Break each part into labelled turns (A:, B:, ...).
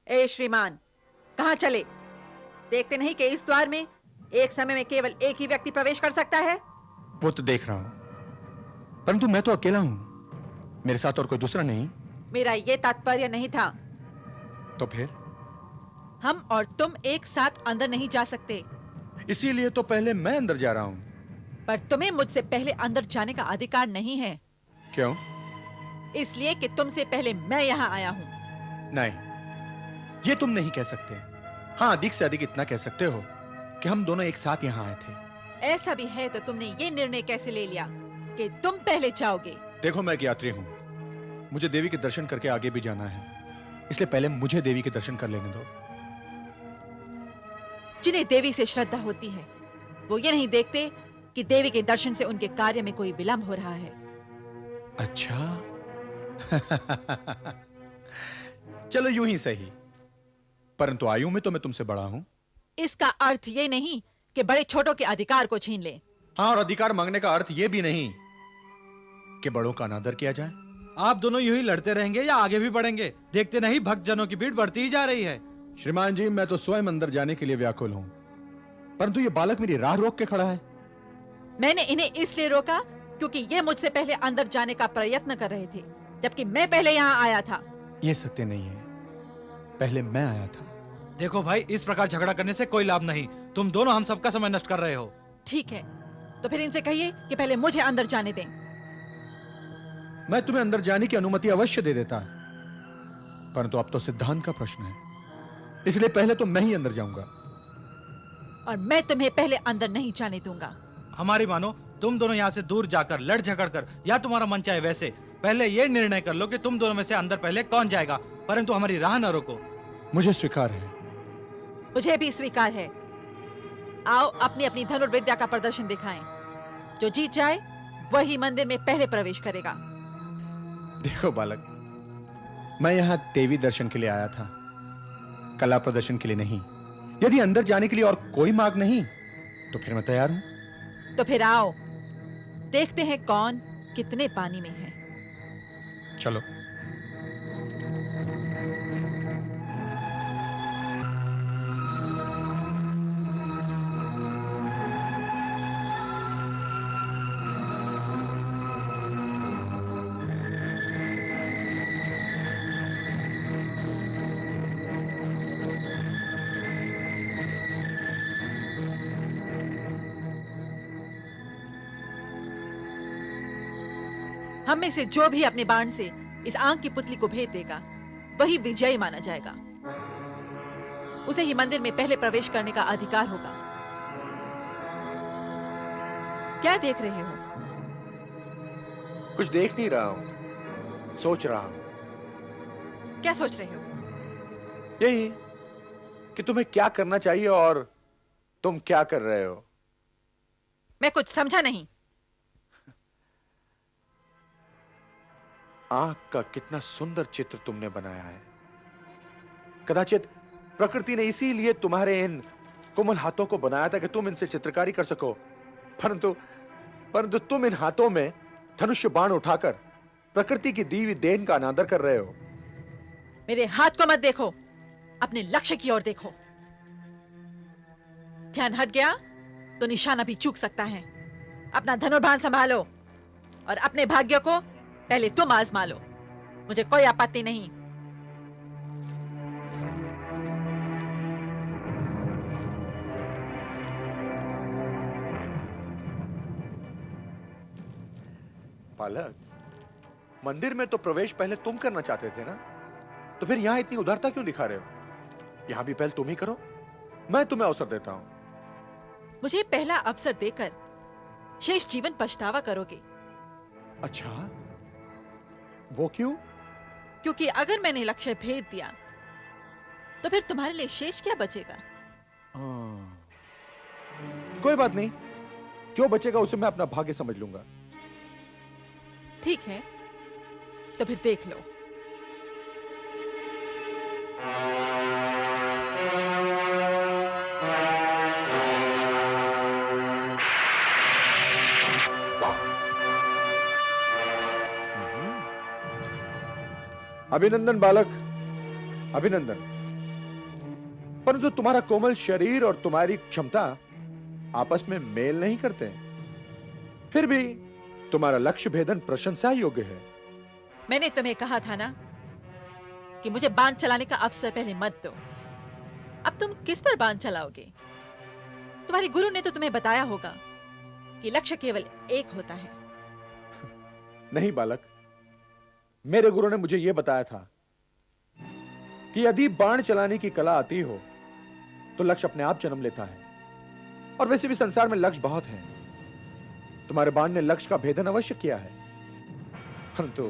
A: ए श्रीमान, कहां चले? देखते नहीं कि इस द्वार में एक समय में केवल एक ही व्यक्ति प्रवेश कर सकता है?
B: वो तो देख रहा हूं, परंतु मैं तो अकेला हूं, मेरे साथ और कोई दूसरा नहीं।
A: मेरा ये तात्पर्य नहीं था।
B: तो फिर?
A: हम और तुम एक साथ अंदर नहीं जा सकते।
B: इसीलिए तो पहले मैं अंदर जा रहा हूं।
A: पर तुम्हें मुझसे पहले अंदर जाने का अधिकार नहीं है।
B: क्यों?
A: इसलिए कि तुमसे पहले मैं यहाँ आया हूँ।
B: नहीं, ये तुम नहीं कह सकते। हाँ, अधिक से अधिक इतना कह सकते हो कि हम दोनों एक साथ यहाँ आए थे।
A: ऐसा भी है तो तुमने ये निर्णय कैसे ले लिया कि तुम पहले जाओगे?
B: देखो, मैं एक यात्री हूँ, मुझे देवी के दर्शन करके आगे भी जाना है, इसलिए पहले मुझे देवी के दर्शन कर लेने दो।
A: जिन्हें देवी से श्रद्धा होती है वो ये नहीं देखते कि देवी के दर्शन से उनके कार्य में कोई विलंब हो रहा है।
B: अच्छा। चलो यूं ही सही, परंतु आयु में तो मैं तुमसे बड़ा हूं।
A: इसका अर्थ ये नहीं कि बड़े छोटों के अधिकार को छीन ले।
B: हाँ, और अधिकार मांगने का अर्थ ये भी नहीं कि बड़ों का अनादर किया जाए।
C: आप दोनों यूं ही लड़ते रहेंगे या आगे भी बढ़ेंगे? देखते नहीं भक्त जनों की भीड़ बढ़ती ही जा रही है।
B: श्रीमान जी, मैं तो स्वयं अंदर जाने के लिए व्याकुल हूं, परंतु ये बालक मेरी राह रोक के खड़ा है।
A: मैंने इन्हें इसलिए रोका क्योंकि ये मुझसे पहले अंदर जाने का प्रयत्न कर रहे थे, जबकि मैं पहले यहाँ आया था।
B: ये सत्य नहीं है, पहले मैं आया था।
C: देखो भाई, इस प्रकार झगड़ा करने से कोई लाभ नहीं। तुम दोनों हम सबका समय नष्ट कर रहे हो।
A: ठीक है, तो फिर इनसे कहिए कि पहले मुझे अंदर जाने दें।
B: मैं तुम्हें अंदर जाने की अनुमति अवश्य दे देता, परंतु अब तो सिद्धांत का प्रश्न है, इसलिए पहले तो मैं ही अंदर जाऊंगा।
A: और मैं तुम्हें पहले अंदर नहीं जाने दूंगा।
C: हमारी मानो, तुम दोनों यहाँ से दूर जाकर लड़ झगड़ कर, या तुम्हारा मन चाहे वैसे, पहले ये निर्णय कर लो कि तुम दोनों में से अंदर पहले कौन जाएगा, परंतु हमारी राह न रोको।
B: मुझे स्वीकार है।
A: मुझे भी स्वीकार है। आओ अपनी अपनी धनुर्विद्या का प्रदर्शन दिखाएं। जो जीत जाए वही मंदिर में पहले प्रवेश करेगा।
B: देखो बालक, मैं यहाँ देवी दर्शन के लिए आया था, कला प्रदर्शन के लिए नहीं। यदि अंदर जाने के लिए और कोई मार्ग नहीं तो फिर मैं तैयार हूं।
A: तो फिर आओ, देखते हैं कौन कितने पानी में है।
B: चलो।
A: हम में से जो भी अपने बाण से इस आग की पुतली को भेद देगा वही विजयी माना जाएगा। उसे ही मंदिर में पहले प्रवेश करने का अधिकार होगा। क्या देख रहे हो?
B: कुछ देख नहीं रहा हूं, सोच रहा हूं।
A: क्या सोच रहे हो?
B: यही कि तुम्हें क्या करना चाहिए और तुम क्या कर रहे हो।
A: मैं कुछ समझा नहीं।
B: आंख का कितना सुंदर चित्र तुमने बनाया है। कदाचित प्रकृति ने इसीलिए तुम्हारे इन कोमल हाथों को बनाया था कि तुम इनसे चित्रकारी कर सको, परंतु तुम इन हाथों में धनुष्य बाण उठाकर प्रकृति की दी हुई देन का अनादर कर रहे हो।
A: मेरे हाथ को मत देखो, अपने लक्ष्य की ओर देखो। ध्यान हट गया तो निशाना भी चूक सकता है। अपना धनुर्बाण संभालो और अपने भाग्य को पहले तुम आजमा लो। मुझे कोई आपत्ति नहीं।
B: बालक, मंदिर में तो प्रवेश पहले तुम करना चाहते थे ना, तो फिर यहां इतनी उदारता क्यों दिखा रहे हो? यहां भी पहले तुम ही करो, मैं तुम्हें अवसर देता हूं।
A: मुझे पहला अवसर देकर शेष जीवन पछतावा करोगे,
B: अच्छा, वो क्यों?
A: क्योंकि अगर मैंने लक्ष्य भेद दिया तो फिर तुम्हारे लिए शेष क्या बचेगा?
B: कोई बात नहीं, जो बचेगा उसे मैं अपना भाग्य समझ लूंगा।
A: ठीक है, तो फिर देख लो।
B: अभिनंदन बालक, अभिनंदन। परंतु तुम्हारा कोमल शरीर और तुम्हारी क्षमता आपस में मेल नहीं करते। फिर भी तुम्हारा लक्ष्य भेदन प्रशंसा योग्य है।
A: मैंने तुम्हें कहा था ना कि मुझे बाण चलाने का अवसर पहले मत दो। अब तुम किस पर बाण चलाओगे? तुम्हारे गुरु ने तो तुम्हें बताया होगा कि लक्ष्य केवल एक होता है।
B: नहीं बालक, मेरे गुरु ने मुझे यह बताया था कि यदि बाण चलाने की कला आती हो तो लक्ष्य अपने आप जन्म लेता है। और वैसे भी संसार में लक्ष्य बहुत हैं। तुम्हारे बाण ने लक्ष्य का भेदन अवश्य किया है, परंतु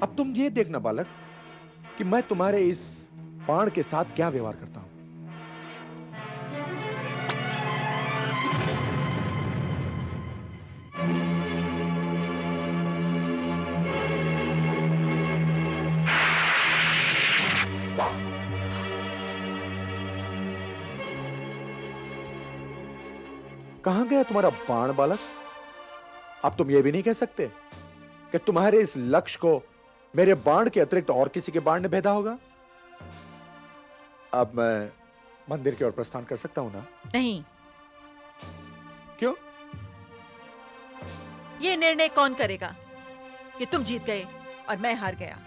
B: अब तुम ये देखना बालक कि मैं तुम्हारे इस बाण के साथ क्या व्यवहार करता हूं। कहां गया तुम्हारा बाण बालक? अब तुम यह भी नहीं कह सकते कि तुम्हारे इस लक्ष्य को मेरे बाण के अतिरिक्त और किसी के बाण ने भेदा होगा। अब मैं मंदिर की ओर प्रस्थान कर सकता हूं ना?
A: नहीं।
B: क्यों?
A: ये निर्णय कौन करेगा कि तुम जीत गए और मैं हार गया?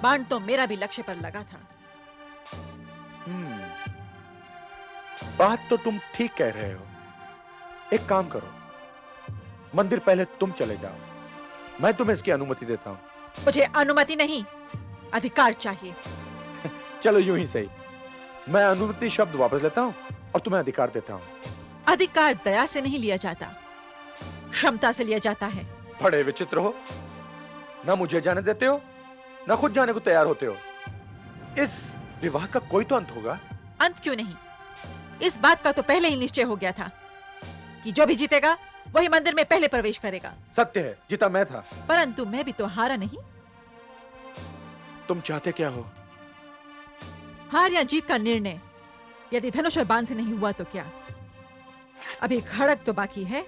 A: बाण तो मेरा भी लक्ष्य पर लगा था।
B: बात तो तुम ठीक कह रहे हो। एक काम करो, मंदिर पहले तुम चले जाओ, मैं तुम्हें इसकी अनुमति देता हूं।
A: मुझे अनुमति नहीं, अधिकार चाहिए।
B: चलो यूं ही सही, मैं अनुमति शब्द वापस लेता हूं और तुम्हें अधिकार देता हूं।
A: अधिकार दया से नहीं लिया जाता, क्षमता से लिया जाता है।
B: बड़े विचित्र हो, ना मुझे जाने देते हो, ना खुद जाने को तैयार होते हो। इस विवाह का कोई तो अंत होगा।
A: अंत क्यों नहीं? इस बात का तो पहले ही निश्चय हो गया था कि जो भी जीतेगा वही मंदिर में पहले प्रवेश करेगा।
B: सत्य है, जीता मैं था।
A: परंतु मैं भी तो हारा नहीं।
B: तुम चाहते क्या हो?
A: हार या जीत का निर्णय यदि धनुष और बाण से नहीं हुआ तो क्या? अभी खड़ग तो बाकी है।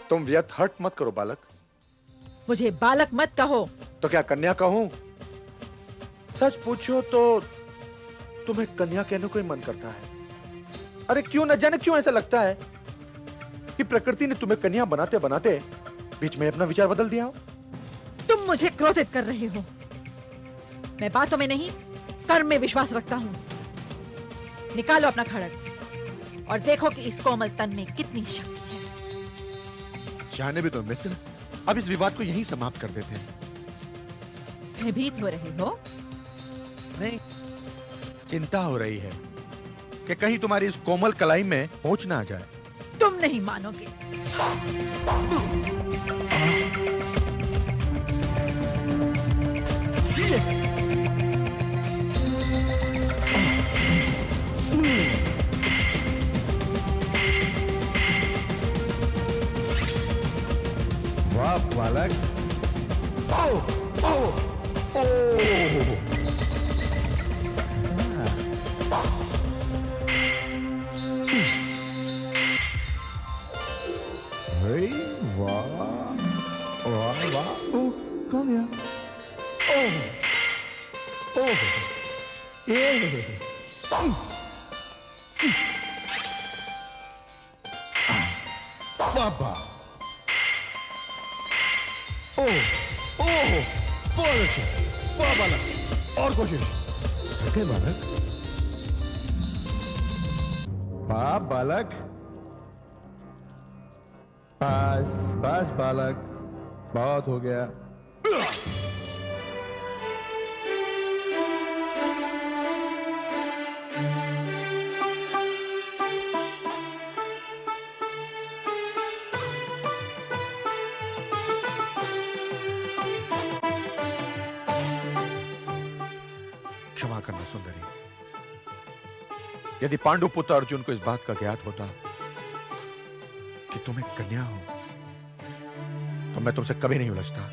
B: तुम व्यर्थ हर्ट मत करो बालक।
A: मुझे बालक मत कहो।
B: तो क्या कन्या कहूं? सच पूछो तो तुम्हें कन्या कहने को ही मन करता है। अरे क्यों, न जाने क्यों ऐसा लगता है कि प्रकृति ने तुम्हें कन्या बनाते बनाते बीच में अपना विचार बदल दिया हो।
A: तुम मुझे क्रोधित कर रहे हो। मैं बातों में नहीं, कर्म में विश्वास रखता हूं। निकालो अपना खड़ग और देखो कि इस कोमल तन में कितनी शक्ति है।
D: जाने भी दो मित्र, अब इस विवाद को यहीं समाप्त कर देते हैं।
A: भयभीत हो रहे हो?
D: नहीं, चिंता हो रही है कि कहीं तुम्हारी इस कोमल कलाई में पहुंच ना आ जाए।
A: तुम नहीं मानोगे।
D: वाह बालक! ओ, ओ, ओ। वाह वाह वाह! ओ, कौन है? ओ, ओ, ये बाबा! ओ, ओ, बहुत अच्छे, वाह बालक! और कोशिश, सके बालक, वाह बालक! बस बस बालक, बहुत हो गया।
B: यदि पांडु पुत्र अर्जुन को इस बात का ज्ञात होता कि तुम एक कन्या हो, तो मैं तुमसे कभी नहीं उलझता।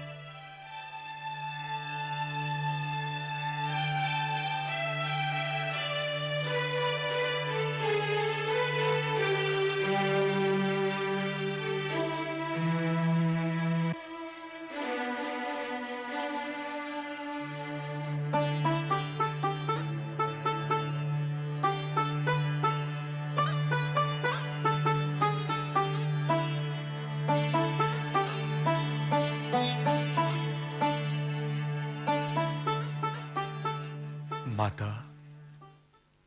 B: माता,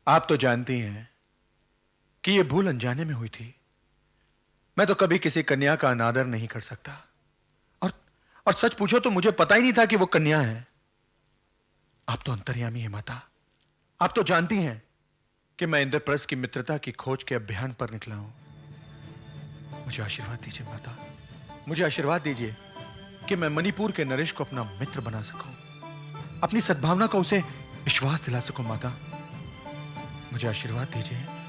B: आप तो जानती हैं कि यह भूल अनजाने में हुई थी। मैं तो कभी किसी कन्या का अनादर नहीं कर सकता, और सच पूछो तो मुझे पता ही नहीं था कि वो कन्या है। आप तो अंतर्यामी हैं माता। आप तो जानती हैं कि मैं इंद्रप्रस्थ की मित्रता की खोज के अभियान पर निकला हूं। मुझे आशीर्वाद दीजिए माता, मुझे आशीर्वाद दीजिए कि मैं मणिपुर के नरेश को अपना मित्र बना सकूं, अपनी सद्भावना का उसे विश्वास दिला सकूं। माता, मुझे आशीर्वाद दीजिए।